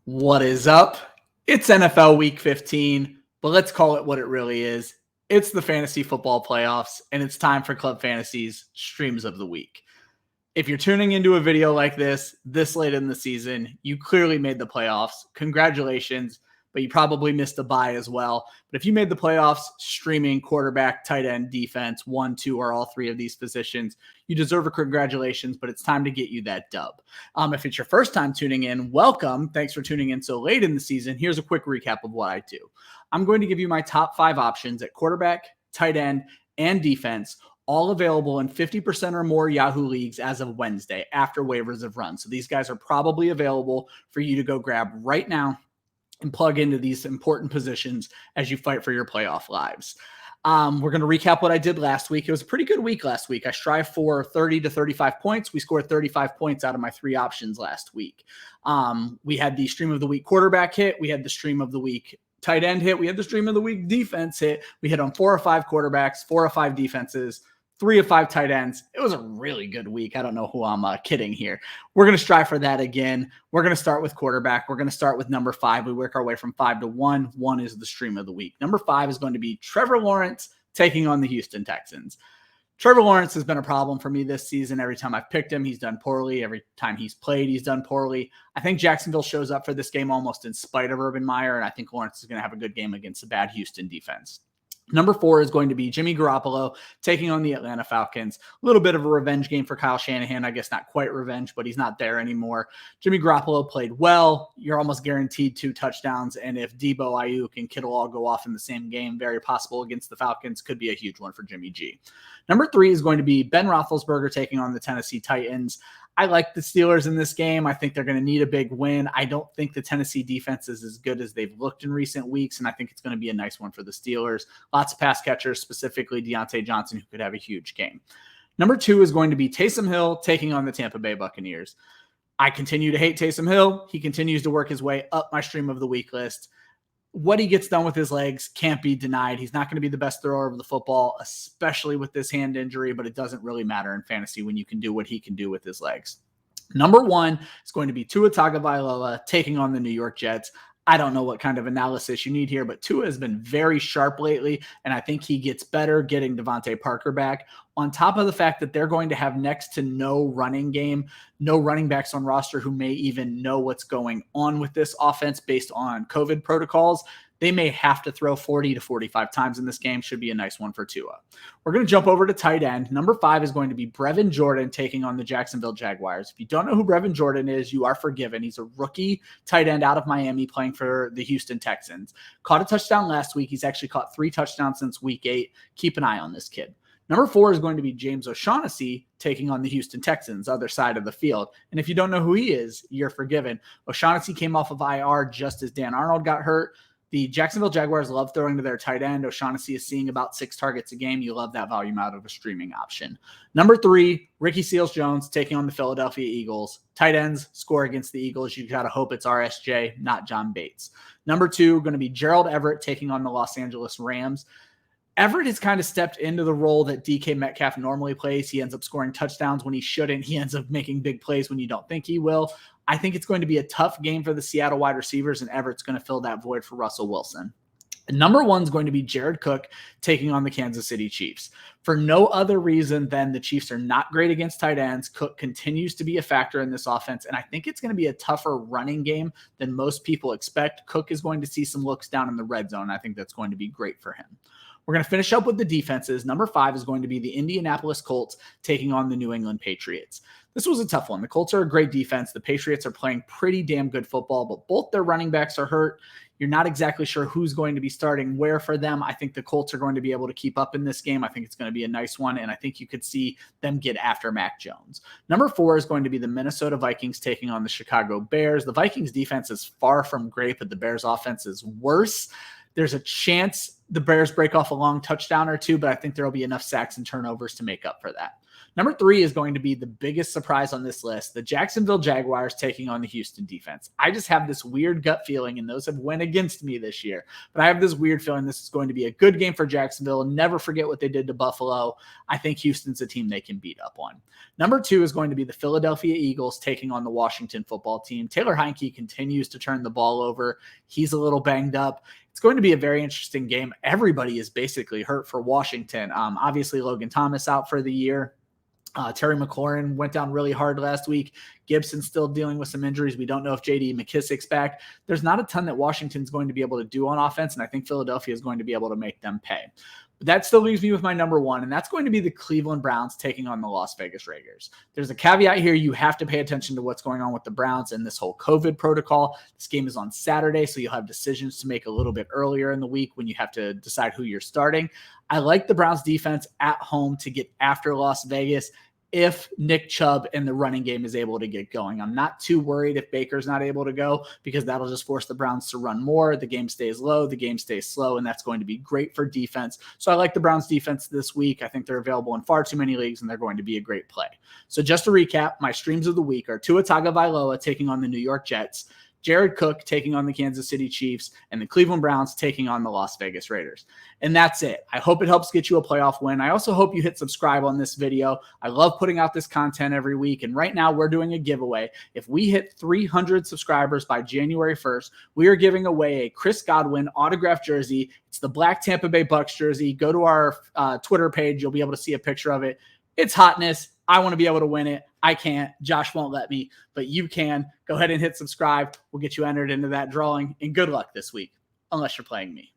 What is up? It's NFL Week 15, but let's call it what it really is. It's the fantasy football playoffs, and it's time for Club Fantasy's Streams of the Week. If you're tuning into a video like this late in the season, you clearly made the playoffs. Congratulations, but you probably missed a bye as well. But if you made the playoffs streaming quarterback, tight end, defense, 1, 2, or all three of these positions, you deserve a congratulations, but it's time to get you that dub. If it's your first time tuning in, welcome. Thanks for tuning in so late in the season. Here's a quick recap of what I do. I'm going to give you my top 5 options at quarterback, tight end, and defense, all available in 50% or more Yahoo leagues as of Wednesday after waivers have run. So these guys are probably available for you to go grab right now and plug into these important positions as you fight for your playoff lives. We're going to recap what I did last week. It was a pretty good week last week. I strive for 30 to 35 points. We scored 35 points out of my 3 options last week. We had the stream of the week quarterback hit. We had the stream of the week tight end hit. We had the stream of the week defense hit. We hit on 4 or 5 quarterbacks, 4 or 5 defenses, 3 of 5 tight ends. It was a really good week. I don't know who I'm kidding here. We're going to strive for that again. We're going to start with quarterback. We're going to start with number 5. We work our way from 5 to 1. 1 is the stream of the week. Number 5 is going to be Trevor Lawrence taking on the Houston Texans. Trevor Lawrence has been a problem for me this season. Every time I've picked him, he's done poorly. Every time he's played, he's done poorly. I think Jacksonville shows up for this game almost in spite of Urban Meyer, and I think Lawrence is going to have a good game against a bad Houston defense. Number 4 is going to be Jimmy Garoppolo taking on the Atlanta Falcons. A little bit of a revenge game for Kyle Shanahan. I guess not quite revenge, but he's not there anymore. Jimmy Garoppolo played well. You're almost guaranteed 2 touchdowns. And if Debo, Ayuk, and Kittle all go off in the same game, very possible against the Falcons, could be a huge one for Jimmy G. Number 3 is going to be Ben Roethlisberger taking on the Tennessee Titans. I like the Steelers in this game. I think they're going to need a big win. I don't think the Tennessee defense is as good as they've looked in recent weeks, and I think it's going to be a nice one for the Steelers. Lots of pass catchers, specifically Deontay Johnson, who could have a huge game. Number 2 is going to be Taysom Hill taking on the Tampa Bay Buccaneers. I continue to hate Taysom Hill. He continues to work his way up my stream of the week list. What he gets done with his legs can't be denied. He's not going to be the best thrower of the football, especially with this hand injury, but it doesn't really matter in fantasy when you can do what he can do with his legs. Number 1 is going to be Tua Tagovailoa taking on the New York Jets. I don't know what kind of analysis you need here, but Tua has been very sharp lately, and I think he gets better getting Devontae Parker back. On top of the fact that they're going to have next to no running game, no running backs on roster who may even know what's going on with this offense based on COVID protocols. They may have to throw 40 to 45 times in this game. Should be a nice one for Tua. We're going to jump over to tight end. Number 5 is going to be Brevin Jordan taking on the Jacksonville Jaguars. If you don't know who Brevin Jordan is, you are forgiven. He's a rookie tight end out of Miami playing for the Houston Texans. Caught a touchdown last week. He's actually caught 3 touchdowns since week 8. Keep an eye on this kid. Number 4 is going to be James O'Shaughnessy taking on the Houston Texans, other side of the field. And if you don't know who he is, you're forgiven. O'Shaughnessy came off of IR just as Dan Arnold got hurt. The Jacksonville Jaguars love throwing to their tight end. O'Shaughnessy is seeing about 6 targets a game. You love that volume out of a streaming option. Number 3, Ricky Seals-Jones taking on the Philadelphia Eagles. Tight ends score against the Eagles. You got to hope it's RSJ, not John Bates. Number 2, going to be Gerald Everett taking on the Los Angeles Rams. Everett has kind of stepped into the role that DK Metcalf normally plays. He ends up scoring touchdowns when he shouldn't. He ends up making big plays when you don't think he will. I think it's going to be a tough game for the Seattle wide receivers, and Everett's going to fill that void for Russell Wilson. And number 1 is going to be Jared Cook taking on the Kansas City Chiefs. For no other reason than the Chiefs are not great against tight ends. Cook continues to be a factor in this offense, and I think it's going to be a tougher running game than most people expect. Cook is going to see some looks down in the red zone. I think that's going to be great for him. We're going to finish up with the defenses. Number 5 is going to be the Indianapolis Colts taking on the New England Patriots. This was a tough one. The Colts are a great defense. The Patriots are playing pretty damn good football, but both their running backs are hurt. You're not exactly sure who's going to be starting where for them. I think the Colts are going to be able to keep up in this game. I think it's going to be a nice one, and I think you could see them get after Mac Jones. Number 4 is going to be the Minnesota Vikings taking on the Chicago Bears. The Vikings defense is far from great, but the Bears offense is worse. There's a chance the Bears break off a long touchdown or 2, but I think there will be enough sacks and turnovers to make up for that. Number 3 is going to be the biggest surprise on this list, the Jacksonville Jaguars taking on the Houston defense. I just have this weird gut feeling, and those have went against me this year, but I have this weird feeling this is going to be a good game for Jacksonville. Never forget what they did to Buffalo. I think Houston's a team they can beat up on. Number 2 is going to be the Philadelphia Eagles taking on the Washington football team. Taylor Heinicke continues to turn the ball over. He's a little banged up. It's going to be a very interesting game. Everybody is basically hurt for Washington. Obviously, Logan Thomas out for the year. Terry McLaurin went down really hard last week. Gibson's still dealing with some injuries. We don't know if J.D. McKissick's back. There's not a ton that Washington's going to be able to do on offense, and I think Philadelphia is going to be able to make them pay. But that still leaves me with my number 1, and that's going to be the Cleveland Browns taking on the Las Vegas Raiders. There's a caveat here. You have to pay attention to what's going on with the Browns and this whole COVID protocol. This game is on Saturday, so you'll have decisions to make a little bit earlier in the week when you have to decide who you're starting. I like the Browns defense at home to get after Las Vegas if Nick Chubb and the running game is able to get going. I'm not too worried if Baker's not able to go, because that'll just force the Browns to run more. The game stays low, the game stays slow, and that's going to be great for defense. So I like the Browns defense this week. I think they're available in far too many leagues, and they're going to be a great play. So just to recap, my streams of the week are Tua Tagovailoa taking on the New York Jets, Jared Cook taking on the Kansas City Chiefs, and the Cleveland Browns taking on the Las Vegas Raiders. And that's it. I hope it helps get you a playoff win. I also hope you hit subscribe on this video. I love putting out this content every week, and right now we're doing a giveaway. If we hit 300 subscribers by January 1st, we are giving away a Chris Godwin autographed jersey. It's the black Tampa Bay Bucks jersey. Go to our Twitter page. You'll be able to see a picture of it. It's hotness. I want to be able to win it. I can't. Josh won't let me, but you can. Go ahead and hit subscribe. We'll get you entered into that drawing, and good luck this week, unless you're playing me.